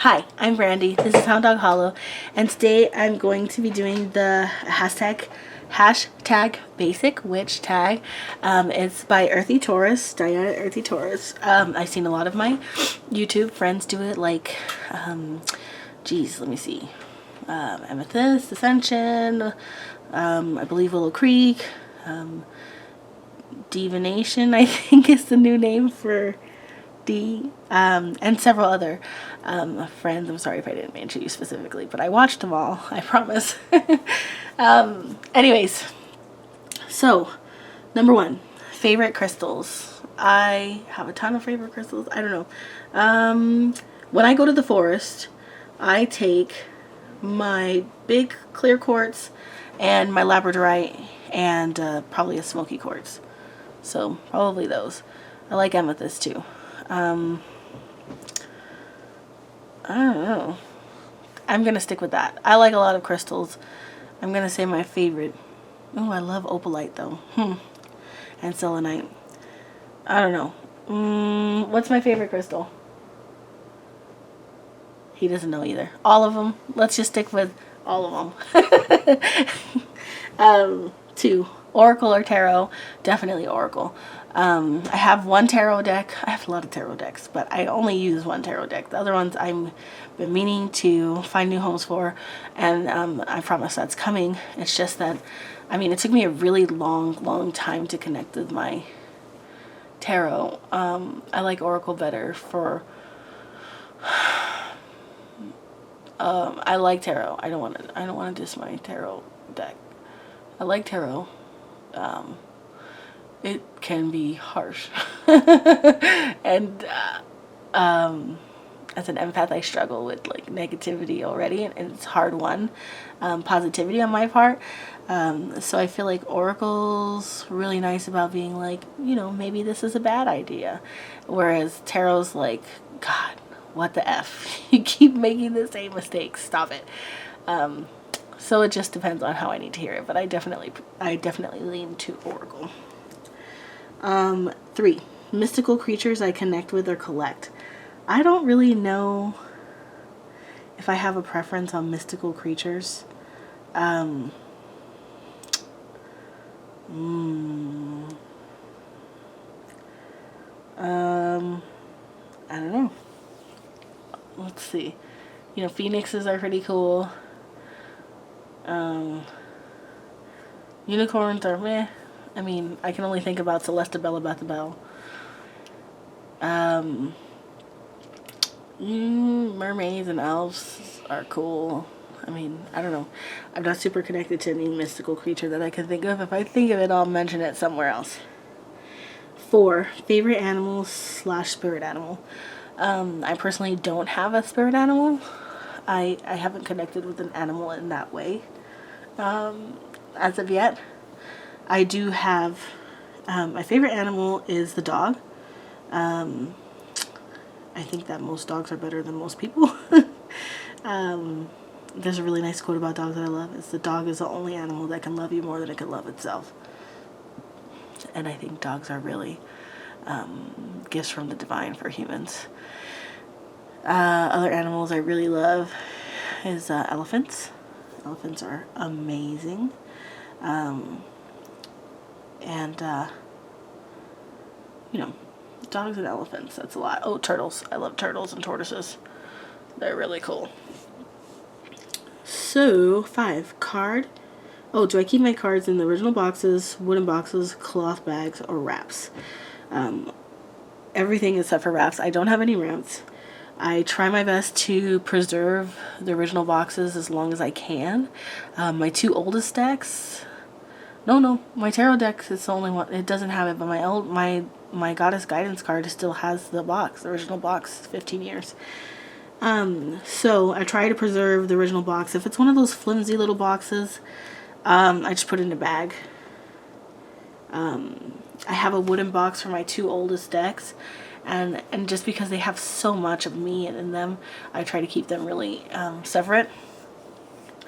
Hi, I'm Brandy. This is Hound Dog Hollow, and today I'm going to be doing the hashtag basic witch tag. It's by Earthy Taurus, Diana Earthy Taurus. I've seen a lot of my YouTube friends do it, like, let me see, Amethyst, Ascension, I believe Willow Creek, Divination, I think is the new name for D, and several other friends. I'm sorry if I didn't mention you specifically, but I watched them all, I promise. Anyways, so number one, favorite crystals. I have a ton of favorite crystals. I don't know. When I go to the forest, I take my big clear quartz and my labradorite and probably a smoky quartz. So probably those. I like amethyst too. I don't know. I'm gonna stick with that. I like a lot of crystals. I'm gonna say my favorite. Oh, I love opalite though. And selenite. I don't know. What's my favorite crystal? He doesn't know either. All of them. Let's just stick with all of them. Two. Oracle or tarot? Definitely Oracle. I have one tarot deck. I have a lot of tarot decks, but I only use one tarot deck. The other ones I'm been meaning to find new homes for, and I promise that's coming. It's just that, I mean, it took me a really long time to connect with my tarot. I like Oracle better for. I like tarot. I don't want to diss my tarot deck. I like tarot. It can be harsh. And as an empath, I struggle with like negativity already, and it's hard won. Positivity on my part. So I feel like Oracle's really nice about being like, maybe this is a bad idea. Whereas Tarot's like, God, what the F? You keep making the same mistakes. Stop it. So it just depends on how I need to hear it, but I definitely lean to Oracle. 3, mystical creatures I connect with or collect. I don't really know if I have a preference on mystical creatures. I don't know. Let's see. Phoenixes are pretty cool. Unicorns are meh. I mean, I can only think about Celesta Bella Bethel. Mermaids and elves are cool. I mean, I don't know. I'm not super connected to any mystical creature that I can think of. If I think of it, I'll mention it somewhere else. 4, favorite animals / spirit animal. I personally don't have a spirit animal. I haven't connected with an animal in that way as of yet. I do have, my favorite animal is the dog. I think that most dogs are better than most people. There's a really nice quote about dogs that I love. It's the dog is the only animal that can love you more than it can love itself. And I think dogs are really gifts from the divine for humans. Other animals I really love is elephants. Elephants are amazing. Dogs and elephants, that's a lot. Oh, turtles. I love turtles and tortoises. They're really cool. So, 5, card. Oh, do I keep my cards in the original boxes, wooden boxes, cloth bags, or wraps? Everything except for wraps. I don't have any wraps. I try my best to preserve the original boxes as long as I can. My 2 oldest decks... No, my tarot deck is the only one. It doesn't have it, but my Goddess Guidance card still has the box, the original box, 15 years. So I try to preserve the original box. If it's one of those flimsy little boxes, I just put it in a bag. I have a wooden box for my 2 oldest decks, and just because they have so much of me in them, I try to keep them really separate.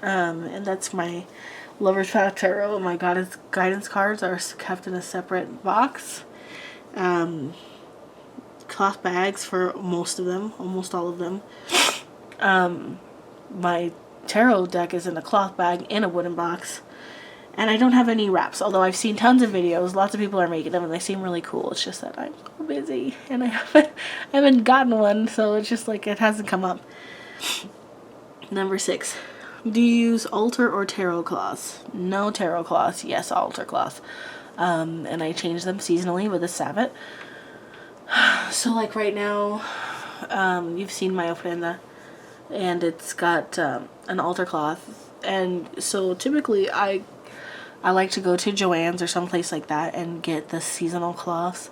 And that's my Lover's Path Tarot and my Goddess Guidance cards are kept in a separate box. Cloth bags for most of them, almost all of them. My tarot deck is in a cloth bag in a wooden box. And I don't have any wraps, although I've seen tons of videos. Lots of people are making them and they seem really cool. It's just that I'm so busy and I haven't gotten one, so it's just like it hasn't come up. Number 6. Do you use altar or tarot cloths? No tarot cloths. Yes, altar cloths. And I change them seasonally with a sabbat. So like right now, you've seen my ofrenda, and it's got an altar cloth. And so typically I like to go to Joann's or someplace like that and get the seasonal cloths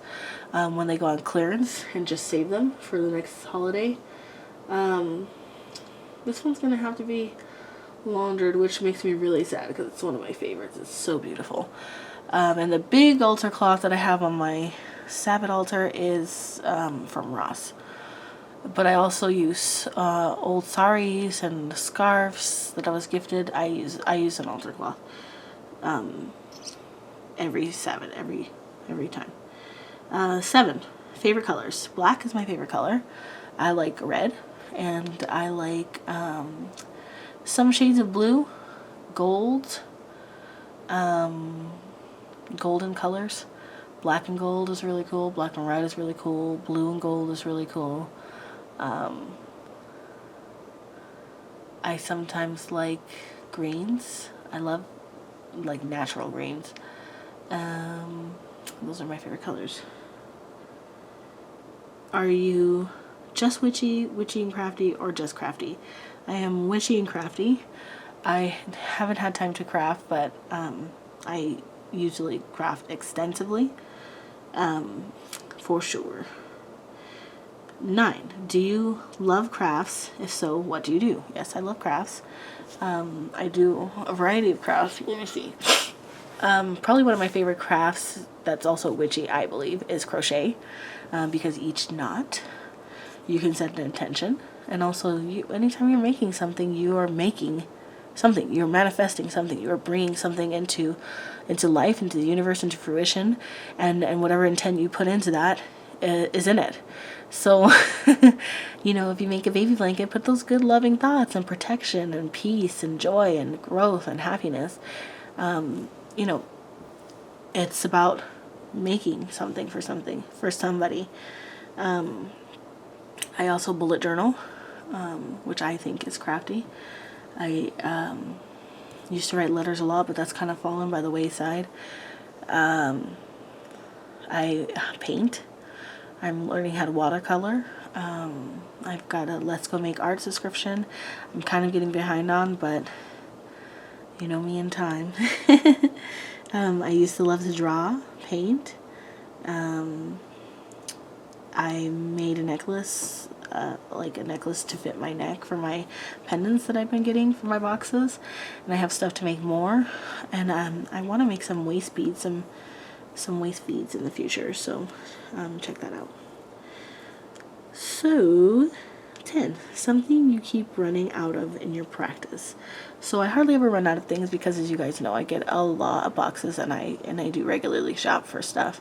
when they go on clearance and just save them for the next holiday. This one's gonna have to be laundered, which makes me really sad because it's one of my favorites. It's so beautiful. And the big altar cloth that I have on my Sabbath altar is from Ross. But I also use old saris and scarves that I was gifted. I use an altar cloth every Sabbath, every time. 7. Favorite colors. Black is my favorite color. I like red, and I like some shades of blue, gold, golden colors. Black and gold is really cool. Black and red is really cool. Blue and gold is really cool. I sometimes like greens. I love like natural greens. Those are my favorite colors. Are you just witchy and crafty, or just crafty? I am witchy and crafty. I haven't had time to craft, but I usually craft extensively, for sure. 9. Do you love crafts? If so, what do you do? Yes, I love crafts. I do a variety of crafts. Let me see. Probably one of my favorite crafts that's also witchy, I believe, is crochet, because each knot you can set an intention, and also anytime you're making something, you are making something, you're manifesting something, you're bringing something into life, into the universe, into fruition, and whatever intent you put into that is in it. So you know, if you make a baby blanket, put those good loving thoughts and protection and peace and joy and growth and happiness. You know, it's about making something for somebody. I also bullet journal, which I think is crafty. I used to write letters a lot, but that's kind of fallen by the wayside. I paint. I'm learning how to watercolor. I've got a Let's Go Make Art subscription. I'm kind of getting behind on, but you know me in time. I used to love to draw, paint. I made a necklace, like a necklace to fit my neck for my pendants that I've been getting from my boxes, and I have stuff to make more. And I want to make some waist beads, some waist beads in the future. So check that out. So 10. Something you keep running out of in your practice. So I hardly ever run out of things because, as you guys know, I get a lot of boxes, and I do regularly shop for stuff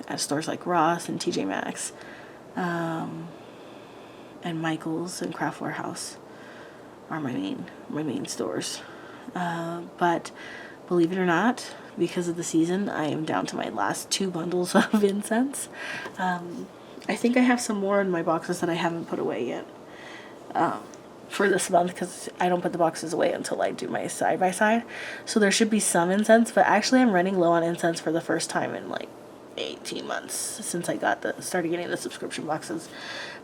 at stores like Ross and TJ Maxx, and Michael's and Craft Warehouse are my main stores. But believe it or not, because of the season, I am down to my last 2 bundles of incense. I think I have some more in my boxes that I haven't put away yet for this month, because I don't put the boxes away until I do my side-by-side. So there should be some incense, but actually I'm running low on incense for the first time in like 18 months since I started getting the subscription boxes.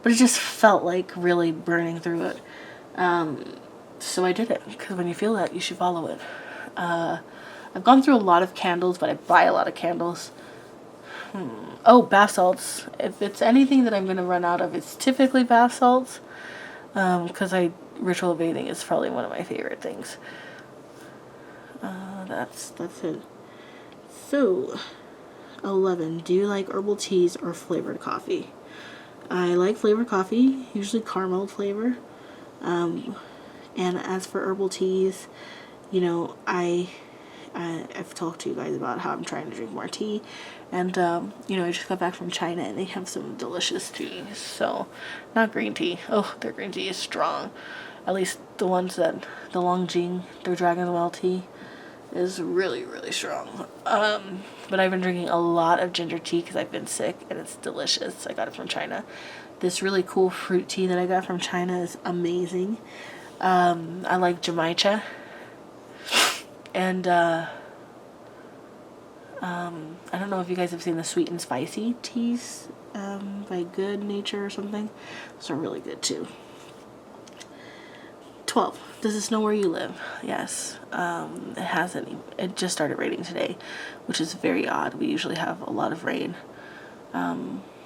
But it just felt like really burning through it. So I did it, because when you feel that, you should follow it. I've gone through a lot of candles, but I buy a lot of candles. Oh, bath salts. If it's anything that I'm going to run out of, it's typically bath salts. Because ritual bathing is probably one of my favorite things. That's it. So, 11. Do you like herbal teas or flavored coffee? I like flavored coffee, usually caramel flavor. And as for herbal teas, you know, I I've talked to you guys about how I'm trying to drink more tea, and you know, I just got back from China and they have some delicious teas. So, not green tea. Oh, their green tea is strong. At least the ones that the Longjing, their Dragon's Well tea, is really, really strong. But I've been drinking a lot of ginger tea because I've been sick, and it's delicious. I got it from China. This really cool fruit tea that I got from China is amazing. I like Jamaica. And I don't know if you guys have seen the sweet and spicy teas by Good Nature or something. Those are really good too. 12. Does it snow where you live? Yes. It hasn't. It just started raining today, which is very odd. We usually have a lot of rain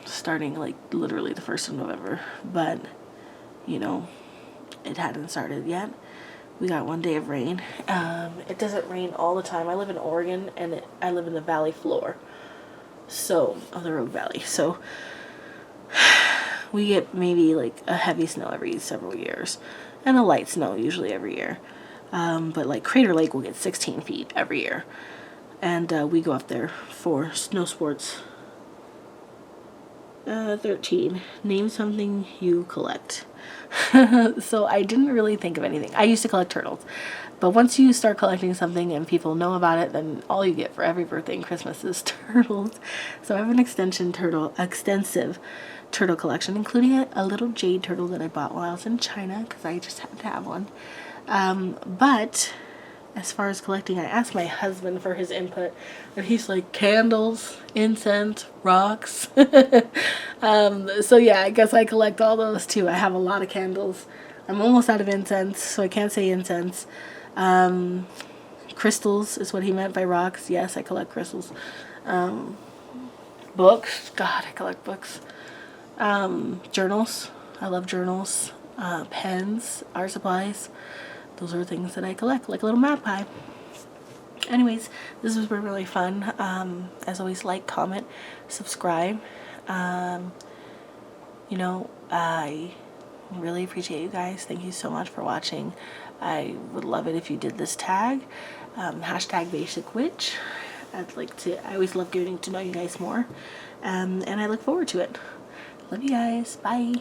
starting like literally the 1st of November. But, you know, it hadn't started yet. We got one day of rain. It doesn't rain all the time. I live in Oregon, and I live in the valley floor. So, of the Rogue Valley. So, we get maybe like a heavy snow every several years. And a light snow usually every year. But like Crater Lake will get 16 feet every year. And we go up there for snow sports. 13. Name something you collect. So I didn't really think of anything. I used to collect turtles. But once you start collecting something and people know about it, then all you get for every birthday and Christmas is turtles. So I have an extensive turtle collection, including a little jade turtle that I bought while I was in China because I just had to have one. But as far as collecting, I asked my husband for his input, and he's like, candles, incense, rocks. So yeah, I guess I collect all those too. I have a lot of candles. I'm almost out of incense, so I can't say incense. Crystals is what he meant by rocks. Yes, I collect crystals. Books. God, I collect books. Journals. I love journals. Pens, art supplies. Those are things that I collect, like a little magpie. Anyways, this has been really fun. As always, like, comment, subscribe. You know, I really appreciate you guys. Thank you so much for watching. I would love it if you did this tag, hashtag Basic Witch. I always love getting to know you guys more. And I look forward to it. Love you guys. Bye.